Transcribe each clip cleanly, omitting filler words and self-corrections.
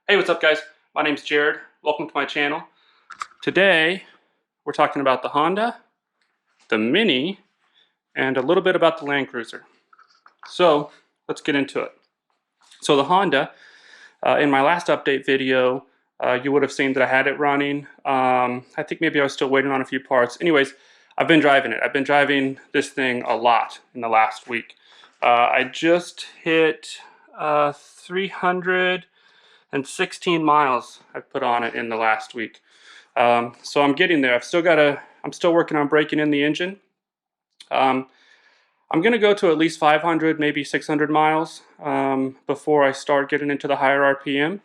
Hey, what's up guys? My name's Jared. Welcome to my channel. Today, we're talking about the Honda, the Mini, and a little bit about the Land Cruiser. So, let's get into it. So the Honda, in my last update video, you would have seen that I had it running. I think maybe I was still waiting on a few parts. Anyways, I've been driving it. I've been driving this thing a lot in the last week. I just hit 316 miles I've put on it in the last week. So I'm getting there. I'm still working on breaking in the engine. I'm going to go to at least 500, maybe 600 miles before I start getting into the higher RPM.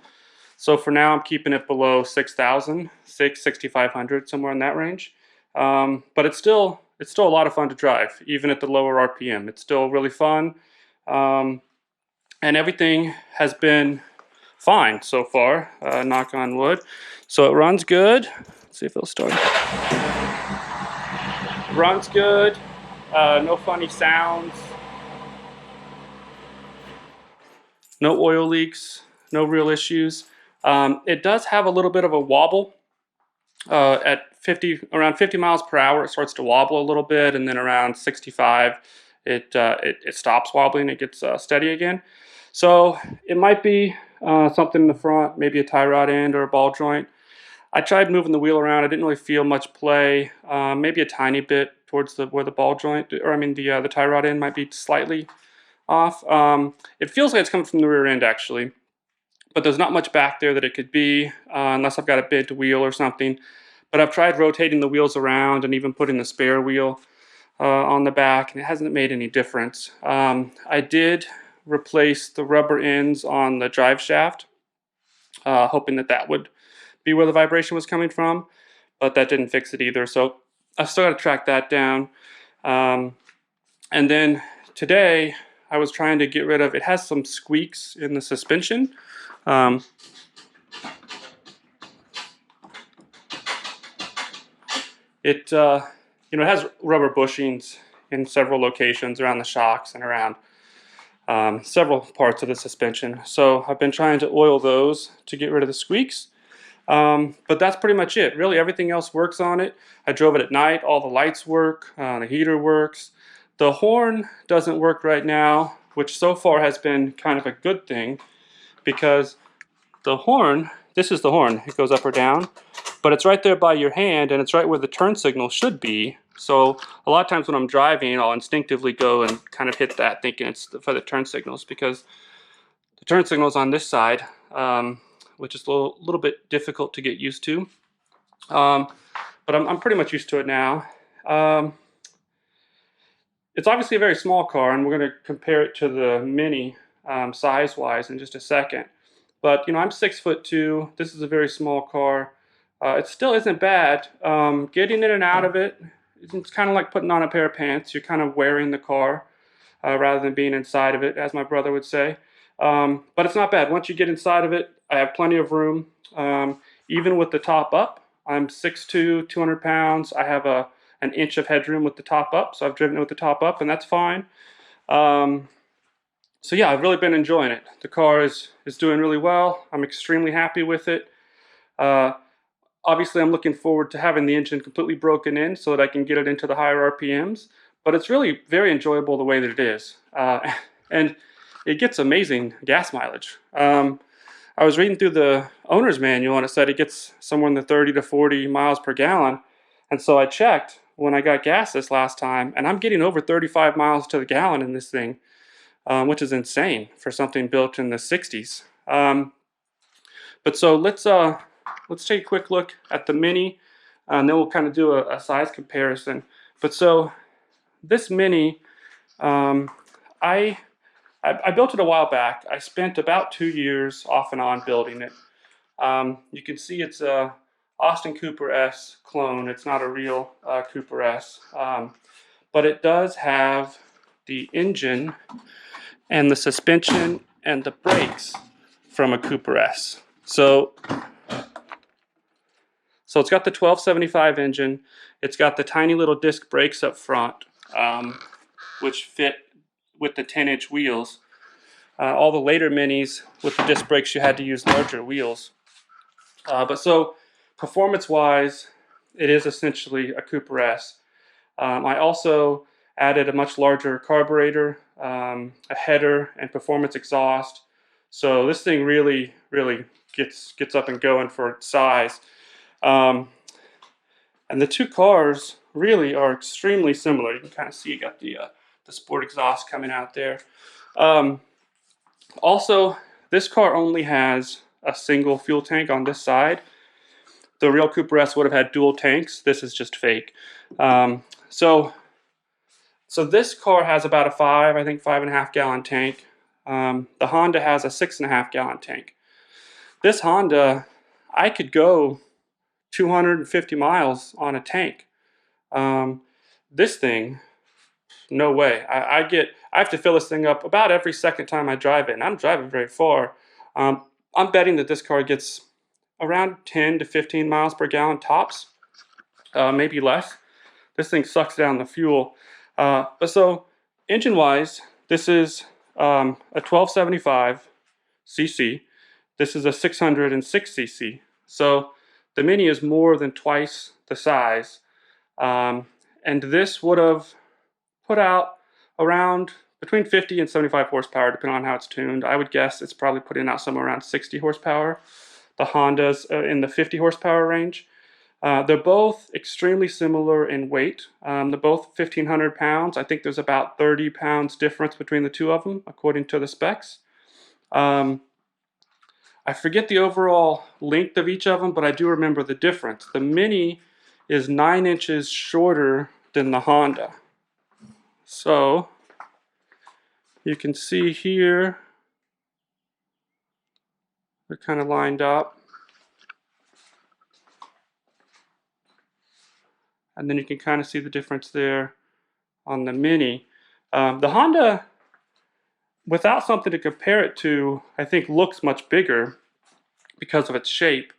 So for now, I'm keeping it below 6,000, 6,500, somewhere in that range. But it's still a lot of fun to drive, even at the lower RPM. It's still really fun, and everything has been fine so far, knock on wood. So it runs good. Let's see if it'll start. Runs good, no funny sounds, no oil leaks, no real issues. It does have a little bit of a wobble. At around 50 miles per hour, it starts to wobble a little bit, and then around 65, it stops wobbling. It gets steady again. So it might be something in the front, maybe a tie rod end or a ball joint. I tried moving the wheel around. I didn't really feel much play. Maybe a tiny bit towards where the ball joint, or I mean the tie rod end might be slightly off. It feels like it's coming from the rear end actually, but there's not much back there that it could be unless I've got a bent wheel or something. But I've tried rotating the wheels around and even putting the spare wheel on the back, and it hasn't made any difference. I did replace the rubber ends on the drive shaft, hoping that would be where the vibration was coming from, but that didn't fix it either. So I still got to track that down. And then today I was trying to get rid of, it has some squeaks in the suspension. It has rubber bushings in several locations around the shocks and around several parts of the suspension. So I've been trying to oil those to get rid of the squeaks. But that's pretty much it. Really, everything else works on it. I drove it at night. All the lights work. The heater works. The horn doesn't work right now, which so far has been kind of a good thing, because the horn, this is the horn. It goes up or down, but it's right there by your hand, and it's right where the turn signal should be. So a lot of times when I'm driving, I'll instinctively go and kind of hit that, thinking it's for the turn signals, because the turn signal's on this side, which is a little bit difficult to get used to. But I'm pretty much used to it now. It's obviously a very small car, and we're going to compare it to the Mini size-wise in just a second. But, I'm 6'2". This is a very small car. It still isn't bad. Getting in and out of it, it's kind of like putting on a pair of pants. You're kind of wearing the car rather than being inside of it, as my brother would say. But it's not bad. Once you get inside of it, I have plenty of room. Even with the top up, I'm 6'2", 200 pounds. I have an inch of headroom with the top up, so I've driven it with the top up, and that's fine. So yeah, I've really been enjoying it. The car is doing really well. I'm extremely happy with it. Obviously, I'm looking forward to having the engine completely broken in so that I can get it into the higher RPMs. But it's really very enjoyable the way that it is. And it gets amazing gas mileage. I was reading through the owner's manual, and it said it gets somewhere in the 30 to 40 miles per gallon. And so I checked when I got gas this last time, and I'm getting over 35 miles to the gallon in this thing, which is insane for something built in the 60s. But so let's take a quick look at the Mini, and then we'll kind of do a size comparison. But so this Mini, I built it a while back. I spent about 2 years off and on building it. You can see it's a Austin Cooper S clone. It's not a real Cooper S, but it does have the engine and the suspension and the brakes from a Cooper S. So it's got the 1275 engine. It's got the tiny little disc brakes up front, which fit with the 10-inch wheels. All the later Minis with the disc brakes, you had to use larger wheels. But so performance-wise, it is essentially a Cooper S. I also added a much larger carburetor, a header, and performance exhaust. So this thing really gets up and going for its size. And the two cars really are extremely similar. You can kind of see you got the sport exhaust coming out there. Also, this car only has a single fuel tank on this side. The real Cooper S would have had dual tanks. This is just fake. So this car has about a 5.5 gallon tank. The Honda has a 6.5 gallon tank. This Honda, I could go 250 miles on a tank. This thing, no way. I have to fill this thing up about every second time I drive it. And I don't drive it very far. I'm betting that this car gets around 10 to 15 miles per gallon tops, maybe less. This thing sucks down the fuel. But so engine-wise, this is a 1275 cc. This is a 606 cc. So the Mini is more than twice the size. And this would have put out around between 50 and 75 horsepower, depending on how it's tuned. I would guess it's probably putting out somewhere around 60 horsepower. The Honda's in the 50 horsepower range. They're both extremely similar in weight. They're both 1,500 pounds. I think there's about 30 pounds difference between the two of them, according to the specs. I forget the overall length of each of them, but I do remember the difference. The Mini is 9 inches shorter than the Honda. So you can see here, they're kind of lined up. And then you can kind of see the difference there on the Mini. The Honda, without something to compare it to, I think looks much bigger because of its shape.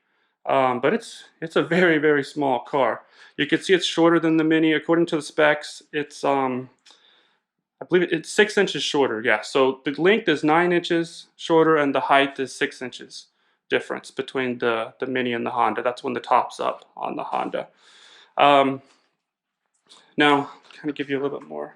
But it's a very small car. You can see it's shorter than the Mini. According to the specs, it's I believe it's 6 inches shorter. Yeah, so the length is 9 inches shorter and the height is 6 inches difference between the Mini and the Honda. That's when the top's up on the Honda. Now, kind of give you a little bit more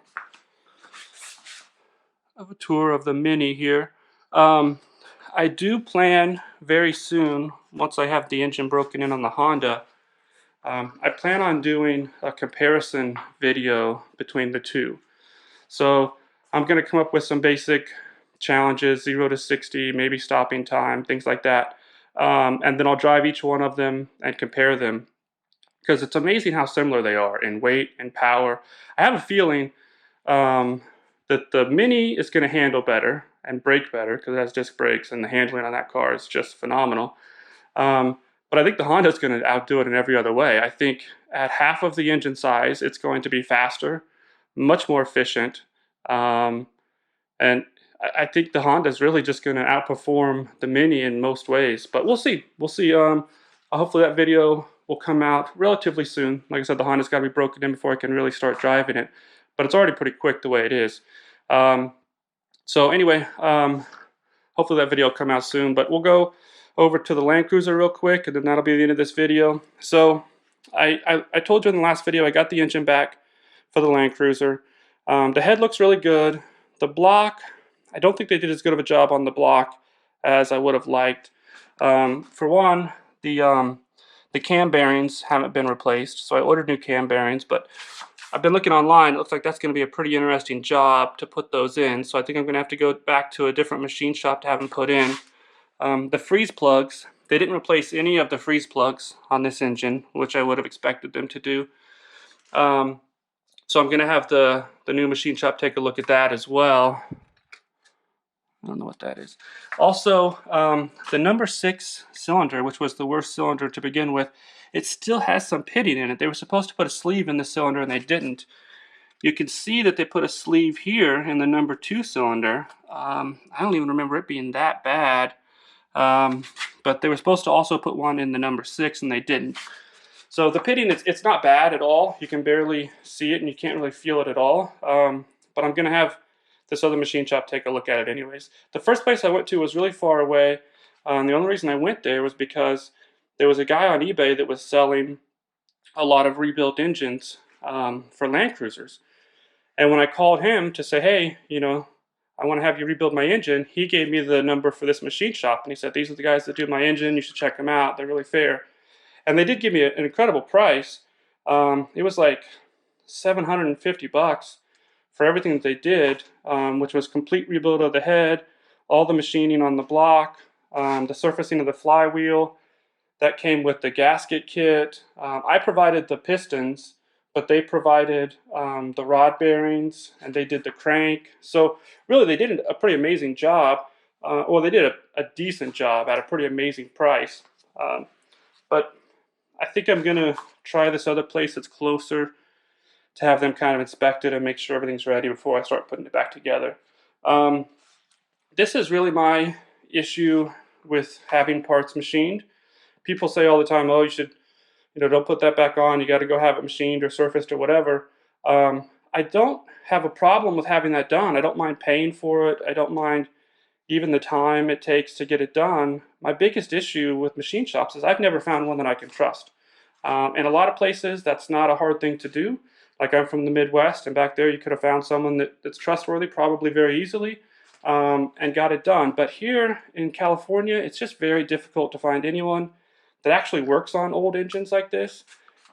of a tour of the Mini here. I do plan very soon, once I have the engine broken in on the Honda, I plan on doing a comparison video between the two. So I'm going to come up with some basic challenges, 0 to 60, maybe stopping time, things like that. And then I'll drive each one of them and compare them, because it's amazing how similar they are in weight and power. I have a feeling that the Mini is going to handle better and brake better because it has disc brakes, and the handling on that car is just phenomenal. But I think the Honda is going to outdo it in every other way. I think at half of the engine size, it's going to be faster, much more efficient, and I think the Honda is really just going to outperform the Mini in most ways. But we'll see. We'll see. Hopefully that video will come out relatively soon. Like I said, the Honda's got to be broken in before I can really start driving it. But it's already pretty quick the way it is. So anyway, hopefully that video will come out soon. But we'll go over to the Land Cruiser real quick, and then that'll be the end of this video. So I told you in the last video I got the engine back for the Land Cruiser. The head looks really good. The block, I don't think they did as good of a job on the block as I would have liked. For one, the cam bearings haven't been replaced, so I ordered new cam bearings, but I've been looking online. It looks like that's going to be a pretty interesting job to put those in, so I think I'm going to have to go back to a different machine shop to have them put in. The freeze plugs, they didn't replace any of the freeze plugs on this engine, which I would have expected them to do. So I'm going to have the new machine shop take a look at that as well. I don't know what that is. Also, the number 6 cylinder, which was the worst cylinder to begin with, it still has some pitting in it. They were supposed to put a sleeve in the cylinder and they didn't. You can see that they put a sleeve here in the number 2 cylinder. I don't even remember it being that bad. But they were supposed to also put one in the number 6 and they didn't. So the pitting, it's not bad at all. You can barely see it and you can't really feel it at all. But I'm going to have this other machine shop take a look at it anyways. The first place I went to was really far away. The only reason I went there was because there was a guy on eBay that was selling a lot of rebuilt engines for Land Cruisers. And when I called him to say, hey, you know, I want to have you rebuild my engine, he gave me the number for this machine shop. And he said, these are the guys that do my engine. You should check them out. They're really fair. And they did give me an incredible price. It was like $750 for everything that they did, which was complete rebuild of the head, all the machining on the block, the surfacing of the flywheel. That came with the gasket kit. I provided the pistons, but they provided the rod bearings, and they did the crank. So really, they did a pretty amazing job. Well, they did a decent job at a pretty amazing price. But I think I'm going to try this other place that's closer to have them kind of inspect it and make sure everything's ready before I start putting it back together. This is really my issue with having parts machined. People say all the time, oh, you should, you know, don't put that back on. You got to go have it machined or surfaced or whatever. I don't have a problem with having that done. I don't mind paying for it. I don't mind even the time it takes to get it done. My biggest issue with machine shops is I've never found one that I can trust. In a lot of places, that's not a hard thing to do. Like, I'm from the Midwest, and back there you could have found someone that's trustworthy probably very easily and got it done. But here in California, it's just very difficult to find anyone that actually works on old engines like this.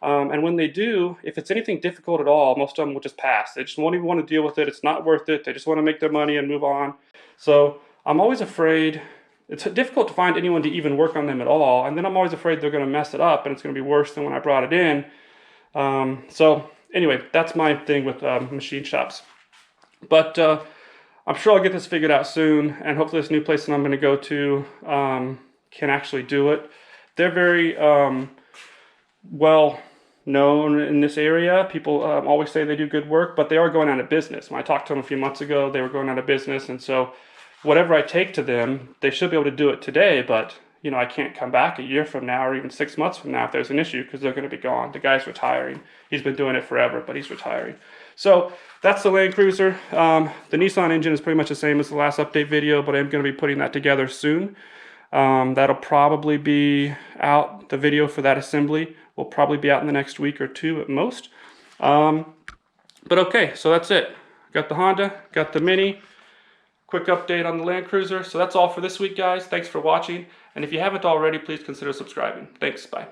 And when they do, if it's anything difficult at all, most of them will just pass. They just won't even want to deal with it. It's not worth it. They just want to make their money and move on. So I'm always afraid. It's difficult to find anyone to even work on them at all. And then I'm always afraid they're going to mess it up and it's going to be worse than when I brought it in. So anyway, that's my thing with machine shops. But I'm sure I'll get this figured out soon. And hopefully this new place that I'm going to go to can actually do it. They're very well known in this area. People always say they do good work, but they are going out of business. When I talked to them a few months ago, they were going out of business. And so whatever I take to them, they should be able to do it today. But, you know, I can't come back a year from now or even 6 months from now if there's an issue, because they're going to be gone. The guy's retiring. He's been doing it forever, but he's retiring. So that's the Land Cruiser. The Nissan engine is pretty much the same as the last update video, but I'm going to be putting that together soon. That'll probably be out. The video for that assembly will probably be out in the next week or two at most. But okay, so that's it. Got the Honda, got the Mini. Quick update on the Land Cruiser. So that's all for this week, guys. Thanks for watching. And if you haven't already, please consider subscribing. Thanks. Bye.